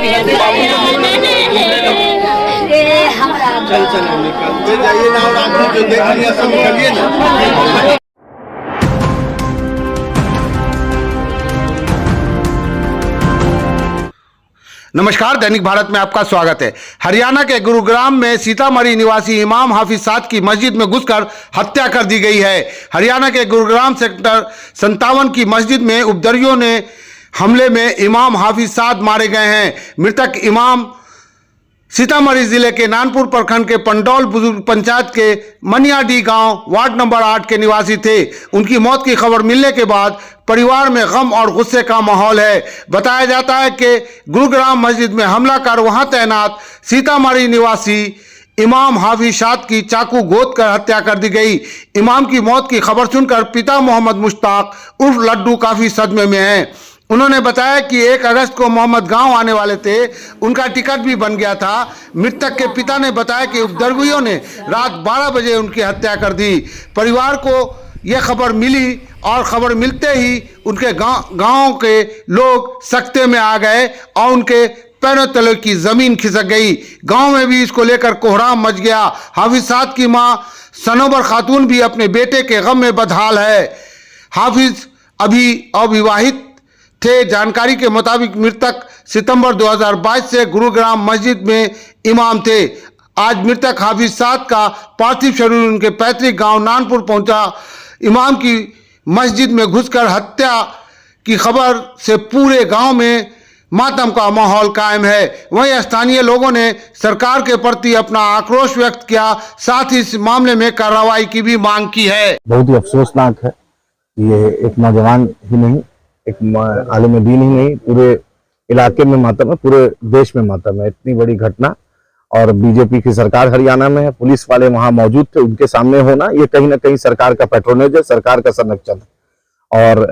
चल निकल जाइए ना, और आपने जो देख लिया सब निकलिए ना। नमस्कार, दैनिक भारत में आपका स्वागत है। हरियाणा के गुरुग्राम में सीतामढ़ी निवासी इमाम हाफिज साद की मस्जिद में घुसकर हत्या कर दी गई है। हरियाणा के गुरुग्राम सेक्टर 57 की मस्जिद में उपद्रवियों ने हमले में इमाम हाफिज साद मारे गए हैं। मृतक इमाम सीतामढ़ी जिले के नानपुर प्रखंड के पंडौल बुजुर्ग पंचायत के मनियाडी गांव वार्ड नंबर 8 के निवासी थे। उनकी मौत की खबर मिलने के बाद परिवार में गम और गुस्से का माहौल है। बताया जाता है कि गुरुग्राम मस्जिद में हमला कर वहां तैनात सीतामढ़ी निवासी इमाम हाफिज साद की चाकू गोद कर हत्या कर दी गई। इमाम की मौत की खबर सुनकर पिता मोहम्मद मुश्ताक उर्फ लड्डू काफी सदमे में हैं। उन्होंने बताया कि 1 अगस्त को मोहम्मद गांव आने वाले थे, उनका टिकट भी बन गया था। मृतक के पिता ने बताया कि उपद्रवियों ने रात 12 बजे उनकी हत्या कर दी। परिवार को यह खबर मिली और खबर मिलते ही उनके गांव के लोग सकते में आ गए और उनके पैरों तले की जमीन खिसक गई। गांव में भी इसको लेकर कोहराम मच गया। हाफिज साद की मां सनोबर खातून भी अपने बेटे के गम में बदहाल है। हाफिज अभी अविवाहित थे। जानकारी के मुताबिक मृतक सितंबर 2022 से गुरुग्राम मस्जिद में इमाम थे। आज मृतक हाफिज साद का पार्थिव शरीर उनके पैतृक गांव नानपुर पहुंचा। इमाम की मस्जिद में घुसकर हत्या की खबर से पूरे गांव में मातम का माहौल कायम है। वहीं स्थानीय लोगों ने सरकार के प्रति अपना आक्रोश व्यक्त किया, साथ ही इस मामले में कार्रवाई की भी मांग की है। बहुत ही अफसोसनाक है। ये एक नौजवान ही नहीं, एक आलिम दीन ही नहीं, पूरे इलाके में मातम है, पूरे देश में मातम है। इतनी बड़ी घटना, और बीजेपी की सरकार हरियाणा में है, पुलिस वाले वहां मौजूद थे, उनके सामने होना ये कहीं ना कहीं सरकार का पैट्रोनेज है, सरकार का संरक्षण है। और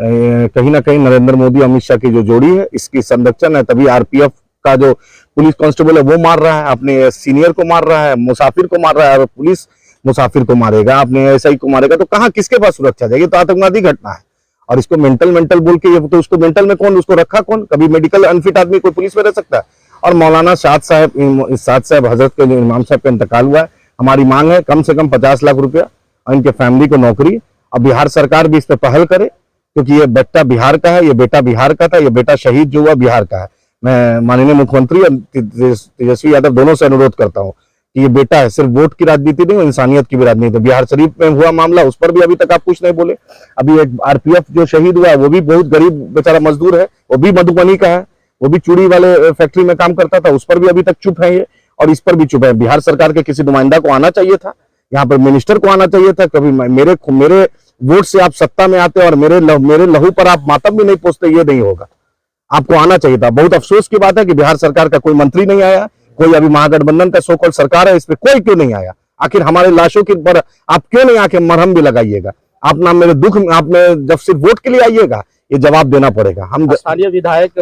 कहीं ना कहीं नरेंद्र मोदी अमित शाह की जो जोड़ी है इसकी संरक्षण है। तभी आरपीएफ का जो पुलिस कांस्टेबल है वो मार रहा है, अपने सीनियर को मार रहा है, मुसाफिर को मार रहा है। और पुलिस मुसाफिर को मारेगा, अपने एसआई को मारेगा, तो कहाँ किसके पास सुरक्षा जाएगी? तो आतंकवादी घटना है। और इसको मेंटल बोल के, ये तो उसको मेंटल में कौन, उसको रखा कौन? कभी मेडिकल अनफिट आदमी कोई पुलिस में रह सकता है? और मौलाना साद साहब हजरत के जो इमाम साहब का इंतकाल हुआ है, हमारी मांग है कम से कम 50 लाख रुपया और इनके फैमिली को नौकरी। और बिहार सरकार भी इस पर पहल करे, क्योंकि ये बेटा बिहार का है, ये बेटा बिहार का था, ये बेटा शहीद जो हुआ बिहार का है। मैं माननीय मुख्यमंत्री और तेजस्वी यादव दोनों से अनुरोध करता हूँ कि ये बेटा है, सिर्फ वोट की राजनीति नहीं, इंसानियत की भी राजनीति। बिहार शरीफ में हुआ मामला, उस पर भी अभी तक आप कुछ नहीं बोले। अभी एक आरपीएफ जो शहीद हुआ है वो भी बहुत गरीब बेचारा मजदूर है, वो भी मधुबनी का है, वो भी चूड़ी वाले फैक्ट्री में काम करता था, उस पर भी अभी तक चुप है ये, और इस पर भी चुप है। बिहार सरकार के किसी नुमाइंदा को आना चाहिए था, यहाँ पर मिनिस्टर को आना चाहिए था। कभी मेरे वोट से आप सत्ता में आते और मेरे लहू पर आप मातम भी नहीं पोसते, ये नहीं होगा। आपको आना चाहिए था। बहुत अफसोस की बात है कि बिहार सरकार का कोई मंत्री नहीं आया, कोई अभी महागठबंधन का सो-कॉल्ड सरकार है, इस पे कोई क्यों नहीं आया? आखिर हमारे लाशों के पर आप क्यों नहीं आके मरहम भी लगाइएगा? आप ना मेरे दुख में, आप में जब सिर्फ वोट के लिए आइएगा, ये जवाब देना पड़ेगा। हम स्थानीय विधायक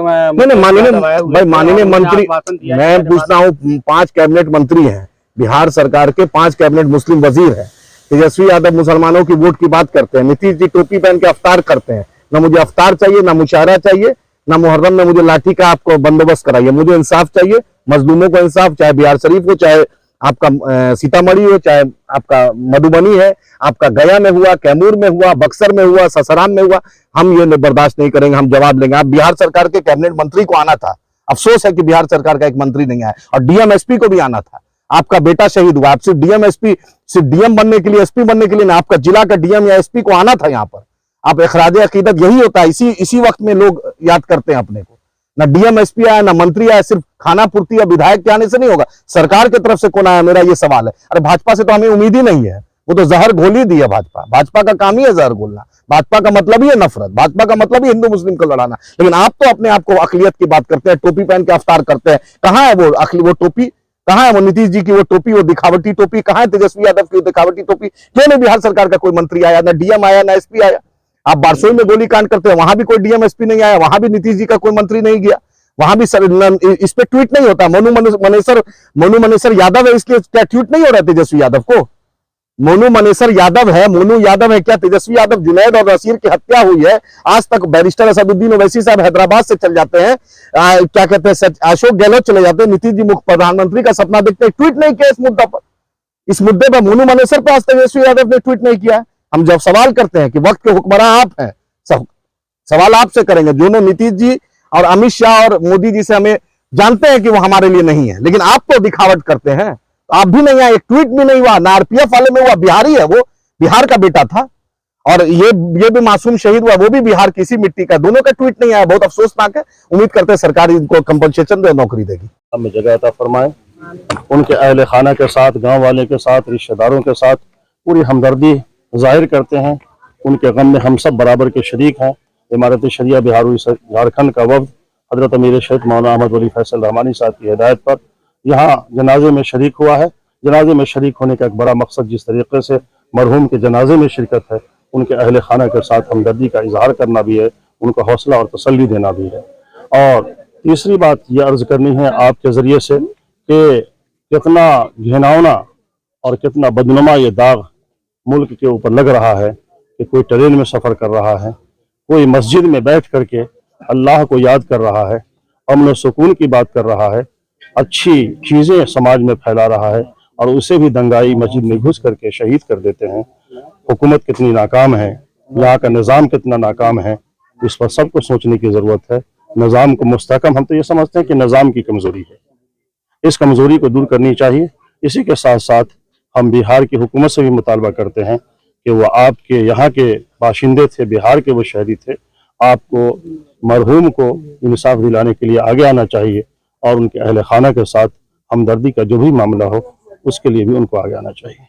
माननीय मंत्री, मैं पूछता हूँ, 5 कैबिनेट मंत्री हैं बिहार सरकार के, 5 कैबिनेट मुस्लिम वजीर हैं। तेजस्वी यादव मुसलमानों की वोट की बात करते हैं, नीतीश जी टोपी पहन के अफ्तार करते हैं। ना मुझे अफ्तार चाहिए, ना मुशायरा चाहिए, ना मुहर्रम में मुझे लाठी का आपको बंदोबस्त कराइए। मुझे इंसाफ चाहिए, मजलूमों को इंसाफ, चाहे बिहार शरीफ हो, चाहे आपका सीतामढ़ी हो, चाहे आपका मधुबनी है, आपका गया में हुआ, कैमूर में हुआ, बक्सर में हुआ, ससाराम में हुआ। हम ये बर्दाश्त नहीं करेंगे, हम जवाब लेंगे। आप बिहार सरकार के कैबिनेट मंत्री को आना था, अफसोस है कि बिहार सरकार का एक मंत्री नहीं आया। और डीएम एसपी को भी आना था। आपका बेटा शहीद हुआ, आप सिर्फ डीएम एसपी, सिर्फ डीएम बनने के लिए, एसपी बनने के लिए ना, आपका जिला का डीएम या एसपी को आना था यहाँ पर। आप इखराज अकीदत यही होता है, इसी वक्त में लोग याद करते हैं अपने को। ना डीएम एसपी आया, ना मंत्री आया, सिर्फ खाना पूर्ति या विधायक के आने से नहीं होगा। सरकार की तरफ से कौन आया, मेरा ये सवाल है। अरे भाजपा से तो हमें उम्मीद ही नहीं है, वो तो जहर घोल ही दी है भाजपा का काम ही है जहर घोलना। भाजपा का मतलब ही है नफरत, भाजपा का मतलब ही हिंदू मुस्लिम को लड़ाना। लेकिन आप तो अपने आप को अकलियत की बात करते हैं, टोपी पहन के अफ्तार करते हैं। कहाँ है वो टोपी? कहाँ है वो नीतीश जी की वो टोपी, वो दिखावटी टोपी? कहाँ है तेजस्वी यादव की दिखावटी टोपी? क्यों नहीं बिहार सरकार का कोई मंत्री आया, ना डीएम आया, ना एसपी आया? आप बारसोई में गोली कांड करते हैं, वहां भी कोई डीएम एसपी नहीं आया, वहां भी नीतीश जी का कोई मंत्री नहीं गया, वहां भी इस पे ट्वीट नहीं होता। मनु मनेसर यादव है, इसलिए क्या ट्वीट नहीं हो रहा तेजस्वी यादव को? मोनू मनेसर यादव है, मोनू यादव है क्या, तेजस्वी यादव, जुनैद और नसीर की हत्या हुई है। आज तक बैरिस्टर असदुद्दीन ओवैसी साहब हैदराबाद से चल जाते हैं, क्या कहते हैं, अशोक गहलोत चले जाते हैं, नीतीश जी मुख्य प्रधानमंत्री का सपना देखते हैं, ट्वीट नहीं किया इस मुद्दे पर मोनू मनेसर पर आज तेजस्वी यादव ने ट्वीट नहीं किया। हम जब सवाल करते हैं कि वक्त के हुक्मरान आप हैं, सवाल आपसे करेंगे, दोनों नीतीश जी और अमित शाह और मोदी जी से हमें जानते हैं कि वो हमारे लिए नहीं है, लेकिन आप तो दिखावट करते हैं। आप भी नहीं आए, एक ट्वीट भी नहीं हुआ, ना आरपीएफ वाले में हुआ, बिहारी है वो, बिहार का बेटा था, और ये भी मासूम शहीद हुआ, वो भी बिहार की इसी मिट्टी का, दोनों का ट्वीट नहीं आया, बहुत अफसोसनाक है। उम्मीद करते हैं सरकार इनको कंपनसेशन दे, नौकरी देगी। हमें जगह अता फरमाए, उनके अहले खाना के साथ, गांव वाले के साथ, रिश्तेदारों के साथ पूरी हमदर्दी जाहिर करते हैं। उनके गम में हम सब बराबर के शरीक हैं। इमारत शरिया बिहार झारखंड का वफ्द हजरत अमीर शेख मौलाना अहमद वली फैसल रहमानी साहब की हिदायत पर यहाँ जनाजे में शरीक हुआ है। जनाजे में शरीक होने का एक बड़ा मकसद जिस तरीके से मरहूम के जनाजे में शिरकत है, उनके अहले खाना के साथ हमदर्दी का इजहार करना भी है, उनको हौसला और तसल्ली देना भी है। और तीसरी बात यह अर्ज करनी है आपके ज़रिए से कि कितना घिनौना और कितना बदनुमा ये दाग मुल्क के ऊपर लग रहा है कि कोई ट्रेन में सफ़र कर रहा है, कोई मस्जिद में बैठ करके अल्लाह को याद कर रहा है, अमन सुकून की बात कर रहा है, अच्छी चीज़ें समाज में फैला रहा है, और उसे भी दंगाई मस्जिद में घुस करके शहीद कर देते हैं। हुकूमत कितनी नाकाम है, यहाँ का निज़ाम कितना नाकाम है, इस पर सबको सोचने की ज़रूरत है। निज़ाम को मुस्तहकम, हम तो ये समझते हैं कि निज़ाम की कमज़ोरी है, इस कमज़ोरी को दूर करनी चाहिए। इसी के साथ साथ हम बिहार की हुकूमत से भी मुतालबा करते हैं कि वो आपके यहाँ के बाशिंदे थे, बिहार के वो शहरी थे, आपको मरहूम को इंसाफ दिलाने के लिए आगे आना चाहिए, और उनके अहले खाना के साथ हमदर्दी का जो भी मामला हो उसके लिए भी उनको आगे आना चाहिए।